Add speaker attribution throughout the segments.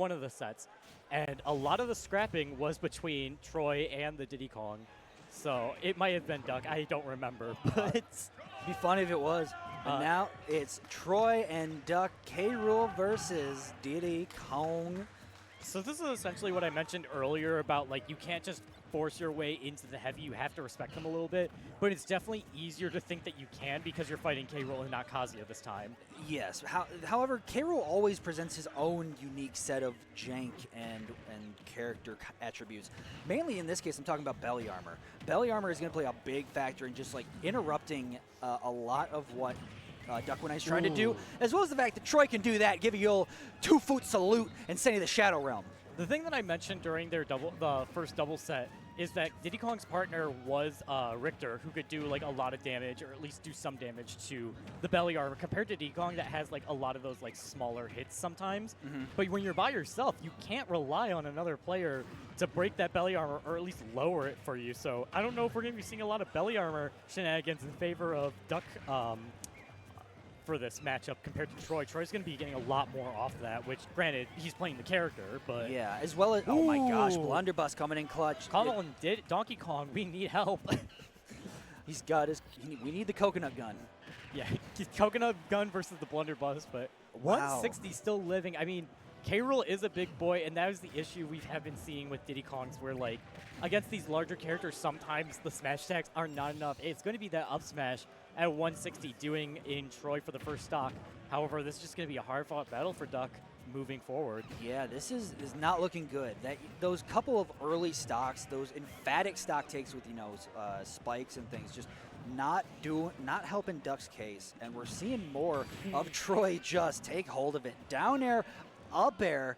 Speaker 1: one of the sets. And a lot of the scrapping was between Troy and the Diddy Kong. So it might have been Duck. I don't remember. But
Speaker 2: It'd be funny if it was. But now it's Troy and Duck, K-Rool versus Diddy Kong.
Speaker 1: So this is essentially what I mentioned earlier about, like, you can't just force your way into the heavy. You have to respect them a little bit. But it's definitely easier to think that you can because you're fighting K-Rool and not Kazuya this time.
Speaker 2: Yes. However, K-Rool always presents his own unique set of jank and character attributes. Mainly in this case, I'm talking about belly armor. Belly armor is going to play a big factor in just like interrupting a lot of what duck190 is trying to do, as well as the fact that Troy can do that, give you a 2-foot salute and send you to the Shadow Realm.
Speaker 1: The thing that I mentioned during their the first double set is that Diddy Kong's partner was Richter, who could do like a lot of damage, or at least do some damage to the belly armor, compared to Diddy Kong that has like a lot of those like smaller hits sometimes. But when you're by yourself, you can't rely on another player to break that belly armor, or at least lower it for you. So I don't know if we're going to be seeing a lot of belly armor shenanigans in favor of Duck for this matchup compared to Troy. Troy's going to be getting a lot more off that, which, granted, he's playing the character, but...
Speaker 2: Yeah, as well as... Oh, my gosh, Blunderbuss coming in clutch.
Speaker 1: Colin did Donkey Kong, we need help.
Speaker 2: He's got his... We need the coconut gun.
Speaker 1: Yeah, coconut gun versus the Blunderbuss, but
Speaker 2: Wow.
Speaker 1: 160 still living. I mean, K-Rool is a big boy, and that is the issue we have been seeing with Diddy Kongs, where, like, against these larger characters, sometimes the smash attacks are not enough. It's going to be that up smash at 160 doing in Troy for the first stock. However, this is just going to be a hard-fought battle for Duck moving forward.
Speaker 2: Yeah, this is not looking good. Those couple of early stocks, those emphatic stock takes with, you know, spikes and things, just not helping Duck's case. And we're seeing more of Troy just take hold of it. Down air, up air,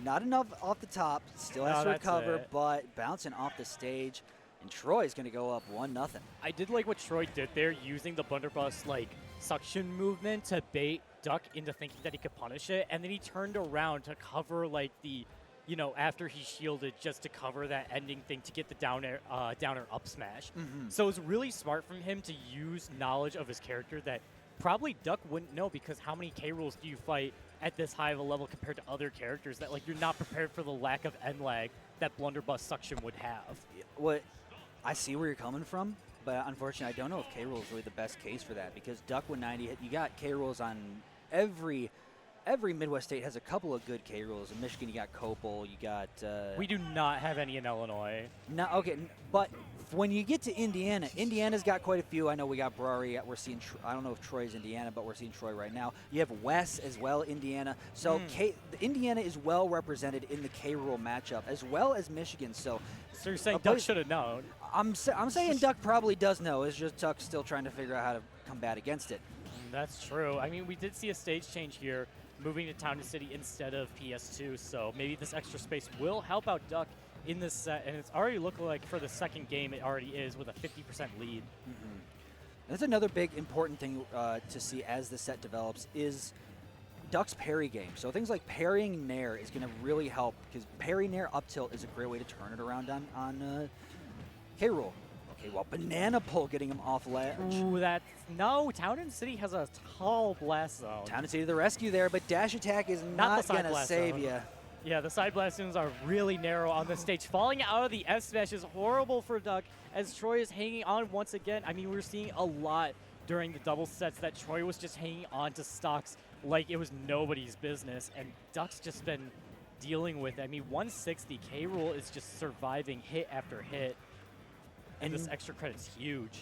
Speaker 2: not enough off the top. Still has to recover, but bouncing off the stage. And Troy's going to go up 1-0.
Speaker 1: I did like what Troy did there, using the Blunderbuss like suction movement to bait Duck into thinking that he could punish it, and then he turned around to cover like the, you know, after he shielded, just to cover that ending thing to get the down air up smash. So it was really smart from him to use knowledge of his character that probably Duck wouldn't know, because how many K-Rools do you fight at this high of a level compared to other characters that, like, you're not prepared for the lack of end lag that Blunderbuss suction would have.
Speaker 2: What I see where you're coming from, but unfortunately I don't know if K-Rool is really the best case for that, because duck190, you got K-Rools on every Midwest state has a couple of good K-Rools. In Michigan, you got Copel, you got...
Speaker 1: we do not have any in Illinois.
Speaker 2: No, okay, but when you get to Indiana, Indiana's got quite a few. I know we got Brary. We're seeing, I don't know if Troy's Indiana, but we're seeing Troy right now. You have Wes as well, Indiana. So Indiana is well represented in the K-Rool matchup, as well as Michigan. So
Speaker 1: you're saying Duck should have known?
Speaker 2: I'm saying Duck probably does know. It's just Duck's still trying to figure out how to combat against it.
Speaker 1: That's true. I mean, we did see a stage change here, moving to Town and City instead of PS2, so maybe this extra space will help out Duck in this set, and it's already looking like for the second game it already is, with a 50% lead.
Speaker 2: That's another big important thing to see as the set develops is Duck's parry game. So things like parrying Nair is going to really help, because parry Nair up tilt is a great way to turn it around on K-Rool. Okay, well, Banana Pull getting him off ledge.
Speaker 1: Ooh, no, Town and City has a tall blast zone.
Speaker 2: Town and City to the rescue there, but dash attack is not going to save you.
Speaker 1: Yeah, the side blast zones are really narrow on the stage. Falling out of the F smash is horrible for Duck, as Troy is hanging on once again. I mean, we're seeing a lot during the double sets that Troy was just hanging on to stocks like it was nobody's business, and Duck's just been dealing with it. I mean, 160, K-Rool is just surviving hit after hit, and this extra credit's huge.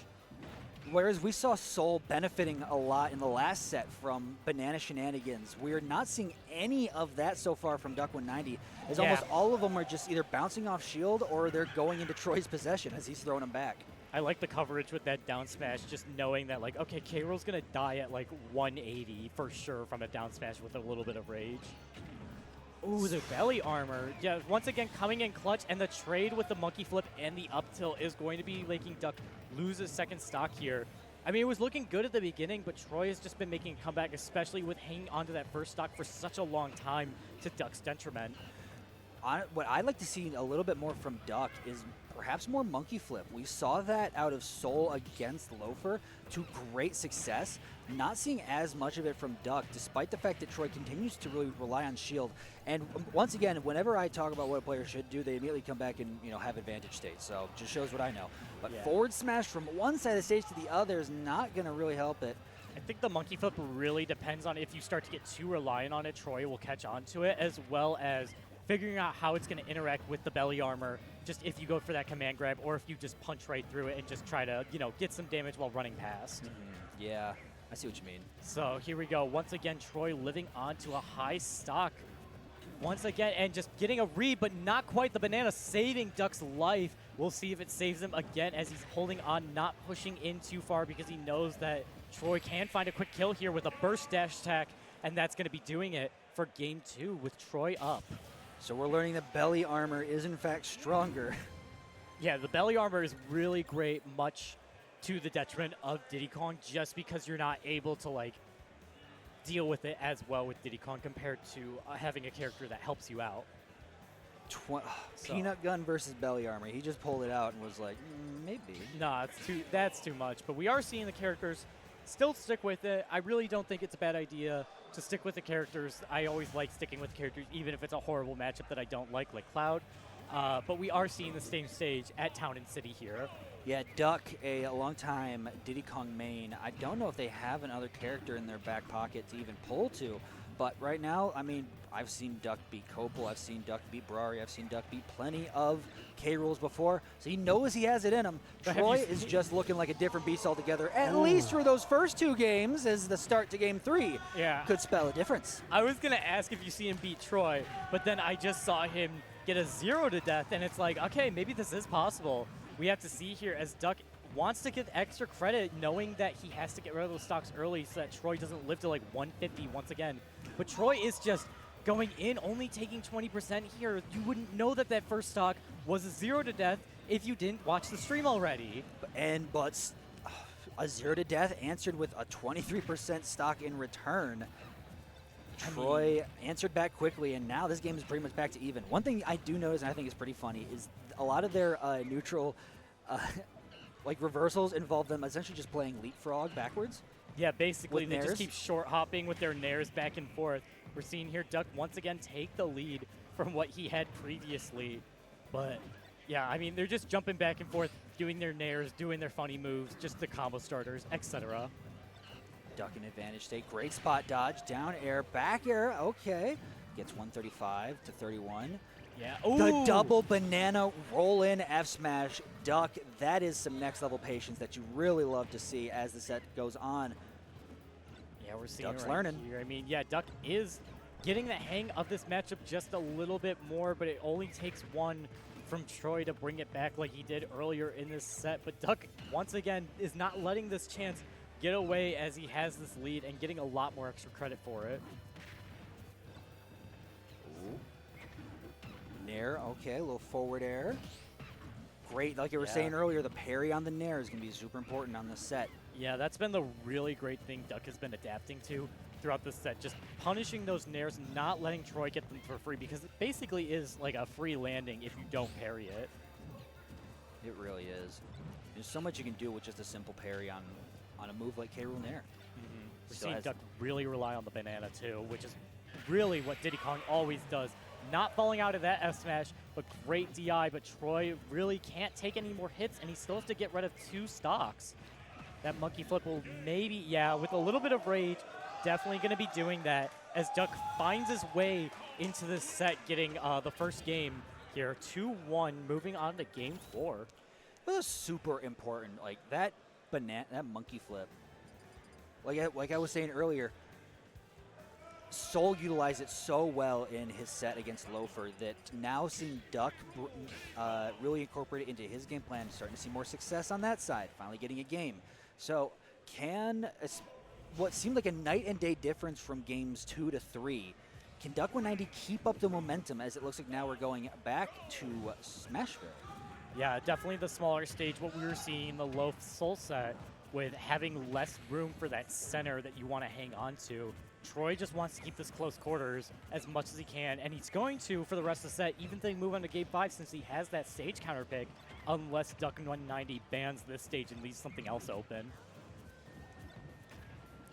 Speaker 2: Whereas we saw Soul benefiting a lot in the last set from banana shenanigans, we're not seeing any of that so far from duck190, as almost all of them are just either bouncing off shield or they're going into Troy's possession as he's throwing them back.
Speaker 1: I like the coverage with that down smash, just knowing that, like, okay, K-Rool's going to die at like 180 for sure from a down smash with a little bit of rage. Ooh, the belly armor. Yeah, once again, coming in clutch, and the trade with the monkey flip and the up tilt is going to be making Duck lose his second stock here. I mean, it was looking good at the beginning, but Troy has just been making a comeback, especially with hanging onto that first stock for such a long time, to Duck's detriment.
Speaker 2: what I'd like to see a little bit more from Duck is perhaps more monkey flip. We saw that out of Soul against Loafer to great success. Not seeing as much of it from Duck, despite the fact that Troy continues to really rely on shield. And once again, whenever I talk about what a player should do, they immediately come back and have advantage state. So just shows what I know. But forward smash from one side of the stage to the other is not going to really help it.
Speaker 1: I think the monkey flip really depends on if you start to get too reliant on it, Troy will catch on to it, as well as figuring out how it's going to interact with the belly armor, just if you go for that command grab or if you just punch right through it and just try to, get some damage while running past.
Speaker 2: Yeah, I see what you mean.
Speaker 1: So here we go. Once again, Troy living on to a high stock. Once again, and just getting a read, but not quite. The banana saving Duck's life. We'll see if it saves him again as he's holding on, not pushing in too far because he knows that Troy can find a quick kill here with a burst dash attack, and that's going to be doing it for game 2 with Troy up.
Speaker 2: So we're learning that belly armor is in fact stronger.
Speaker 1: Yeah, the belly armor is really great, much to the detriment of Diddy Kong, just because you're not able to deal with it as well with Diddy Kong compared to having a character that helps you out.
Speaker 2: Peanut gun versus belly armor. He just pulled it out and was like, maybe.
Speaker 1: Nah, that's too much. But we are seeing the characters still stick with it. I really don't think it's a bad idea to stick with the characters. I always like sticking with characters, even if it's a horrible matchup that I don't like Cloud. But we are seeing the same stage at Town and City here.
Speaker 2: Yeah, Duck, a long-time Diddy Kong main. I don't know if they have another character in their back pocket to even pull to. But right now, I mean, I've seen Duck beat Copel, I've seen Duck beat Brari, I've seen Duck beat plenty of K-Rules before, so he knows he has it in him.
Speaker 1: But
Speaker 2: Troy is just looking like a different beast altogether, at least for those first 2 games, as the start to game 3 could spell a difference.
Speaker 1: I was going to ask if you see him beat Troy, but then I just saw him get a 0 to death, and it's like, okay, maybe this is possible. We have to see here as Duck wants to get extra credit, knowing that he has to get rid of those stocks early so that Troy doesn't live to 150 once again. But Troy is just going in, only taking 20% here. You wouldn't know that that first stock was a 0 to death if you didn't watch the stream already.
Speaker 2: But a 0 to death answered with a 23% stock in return. Troy answered back quickly, and now this game is pretty much back to even. One thing I do notice, and I think is pretty funny, is a lot of their neutral reversals involve them essentially just playing leapfrog backwards.
Speaker 1: Yeah, basically they
Speaker 2: nairs.
Speaker 1: just keep short hopping with their nairs back and forth. We're seeing here Duck once again take the lead from what he had previously. But yeah, I mean, they're just jumping back and forth, doing their nairs, doing their funny moves, just the combo starters, etc.
Speaker 2: Duck in advantage state. Great spot dodge. Down air. Back air. Okay. Gets 135 to 31.
Speaker 1: Yeah.
Speaker 2: The double banana roll in F smash. Duck. That is some next level patience that you really love to see as the set goes on.
Speaker 1: Yeah, we're seeing
Speaker 2: Duck's
Speaker 1: it right
Speaker 2: learning.
Speaker 1: here. I mean, yeah, Duck is getting the hang of this matchup just a little bit more, but it only takes one from Troy to bring it back like he did earlier in this set. But Duck, once again, is not letting this chance get away as he has this lead and getting a lot more extra credit for it.
Speaker 2: Nair, okay, a little forward air. Great, like you were saying earlier, the parry on the Nair is going to be super important on this set.
Speaker 1: Yeah, that's been the really great thing Duck has been adapting to throughout this set. Just punishing those Nairs, not letting Troy get them for free, because it basically is like a free landing if you don't parry it.
Speaker 2: It really is. There's so much you can do with just a simple parry on a move like K. Rool Nair.
Speaker 1: We're seeing Duck really rely on the banana too, which is really what Diddy Kong always does. Not falling out of that F smash, but great DI, but Troy really can't take any more hits, and he still has to get rid of 2 stocks. That monkey flip will maybe, with a little bit of rage, definitely going to be doing that as Duck finds his way into this set, getting the first game here, 2-1, moving on to game 4.
Speaker 2: That was super important. Like that monkey flip. Like I was saying earlier, Soul utilized it so well in his set against Loafer that now seeing Duck really incorporate it into his game plan, starting to see more success on that side, finally getting a game. So what seemed like a night and day difference from games 2 to 3, can duck190 keep up the momentum as it looks like now we're going back to Smashville?
Speaker 1: Yeah, definitely the smaller stage, what we were seeing in the low Soul set with having less room for that center that you want to hang on to. Troy just wants to keep this close quarters as much as he can, and he's going to for the rest of the set, even if they move on to game 5 since he has that stage counter pick, unless duck190 bans this stage and leaves something else open.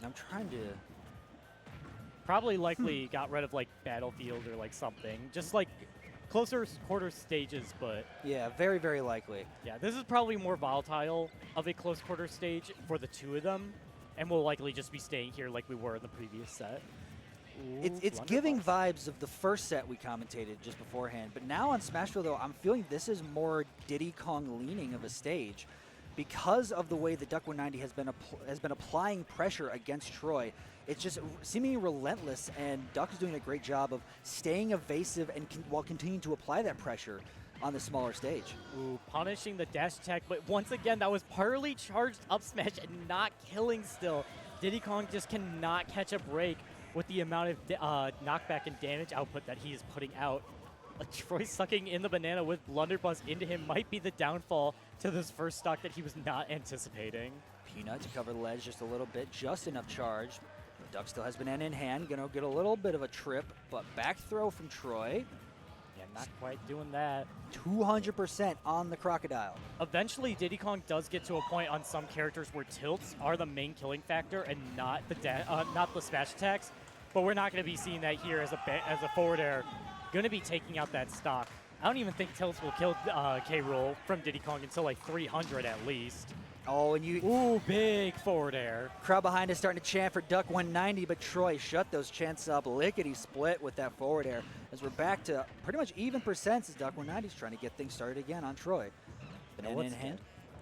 Speaker 2: I'm trying to...
Speaker 1: Probably likely got rid of like Battlefield or like something. Just like closer quarter stages, but...
Speaker 2: Yeah, very, very likely.
Speaker 1: Yeah, this is probably more volatile of a close quarter stage for the two of them, and we'll likely just be staying here like we were in the previous set. Ooh,
Speaker 2: It's giving vibes of the first set we commentated just beforehand, but now on Smashville, though, I'm feeling this is more Diddy Kong leaning of a stage because of the way the duck190 has been applying pressure against Troy. It's just seemingly relentless, and Duck is doing a great job of staying evasive and while continuing to apply that pressure on the smaller stage.
Speaker 1: Ooh, punishing the dash attack, but once again, that was partly charged up smash and not killing still. Diddy Kong just cannot catch a break with the amount of knockback and damage output that he is putting out. Troy sucking in the banana with blunderbuss into him might be the downfall to this first stock that he was not anticipating.
Speaker 2: Peanut to cover the ledge just a little bit, just enough charge. Duck still has banana in hand, gonna get a little bit of a trip, but back throw from Troy.
Speaker 1: Yeah, not quite doing that.
Speaker 2: 200% on the Crocodile.
Speaker 1: Eventually, Diddy Kong does get to a point on some characters where tilts are the main killing factor and not the smash attacks. But we're not going to be seeing that here as a forward air. Going to be taking out that stock. I don't even think tilts will kill Rool from Diddy Kong until like 300 at least.
Speaker 2: Oh, and you...
Speaker 1: Ooh, big forward air.
Speaker 2: Crowd behind us starting to chant for duck190, but Troy shut those chants up lickety split with that forward air as we're back to pretty much even percents as duck190's trying to get things started again on Troy. Banana in hand.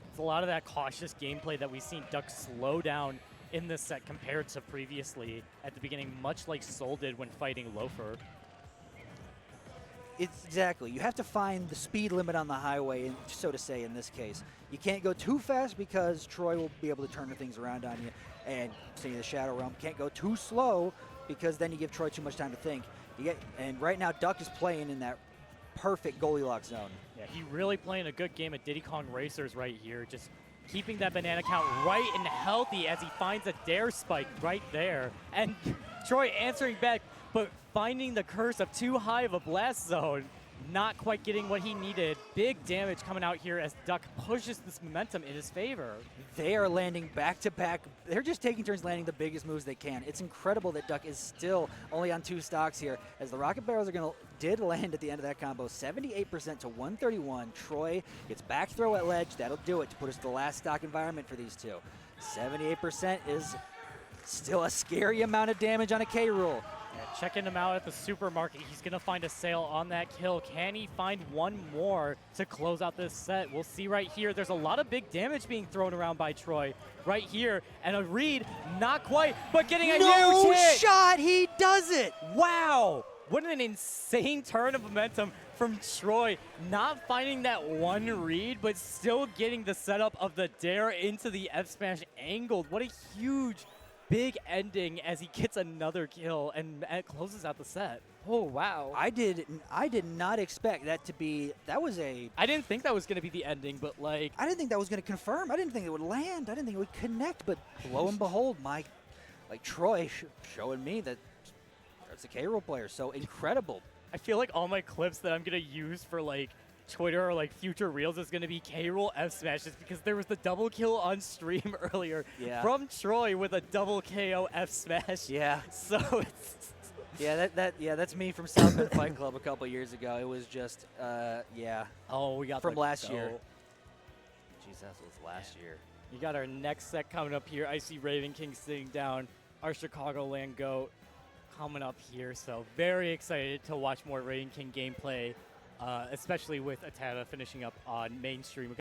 Speaker 1: It's a lot of that cautious gameplay that we've seen Duck slow down in this set compared to previously at the beginning, much like Soul did when fighting Loafer.
Speaker 2: It's exactly. You have to find the speed limit on the highway, so to say, in this case. You can't go too fast because Troy will be able to turn things around on you and send you the Shadow Realm. Can't go too slow because then you give Troy too much time to think. And right now, Duck is playing in that perfect Goldilocks zone.
Speaker 1: Yeah, he really playing a good game of Diddy Kong Racers right here. Just keeping that banana count right and healthy as he finds a dare spike right there. And Troy answering back, but finding the curse of too high of a blast zone. Not quite getting what he needed. Big damage coming out here as Duck pushes this momentum in his favor.
Speaker 2: They are landing back-to-back. They're just taking turns landing the biggest moves they can. It's incredible that Duck is still only on 2 stocks here as the Rocket Barrels did land at the end of that combo. 78% to 131. Troy gets back throw at ledge. That'll do it to put us to the last stock environment for these two. 78% is still a scary amount of damage on a Rool.
Speaker 1: Yeah, checking him out at the supermarket. He's going to find a sale on that kill. Can he find one more to close out this set? We'll see right here. There's a lot of big damage being thrown around by Troy right here. And a read, not quite, but getting a huge hit.
Speaker 2: Shot, he does it.
Speaker 1: Wow. What an insane turn of momentum from Troy. Not finding that one read, but still getting the setup of the dare into the F smash angled. What a huge big ending as he gets another kill and closes out the set. Oh, wow.
Speaker 2: I did not expect that to be,
Speaker 1: I didn't think that was going to be the ending, but like.
Speaker 2: I didn't think that was going to confirm. I didn't think it would land. I didn't think it would connect, but lo and behold, Troy showing me that it's a Rool player. So incredible.
Speaker 1: I feel like all my clips that I'm going to use for like Twitter or like future reels is going to be Rool F smashes because there was the double kill on stream earlier from Troy with a double KO F smash.
Speaker 2: Yeah.
Speaker 1: So it's
Speaker 2: that's me from South Bend Fight Club a couple years ago. It was just
Speaker 1: Oh, we got
Speaker 2: from last year. Jeez, that was last year.
Speaker 1: You got our next set coming up here. I see Raven King sitting down. Our Chicagoland GOAT coming up here. So very excited to watch more Raven King gameplay. Especially with Atana finishing up on mainstream.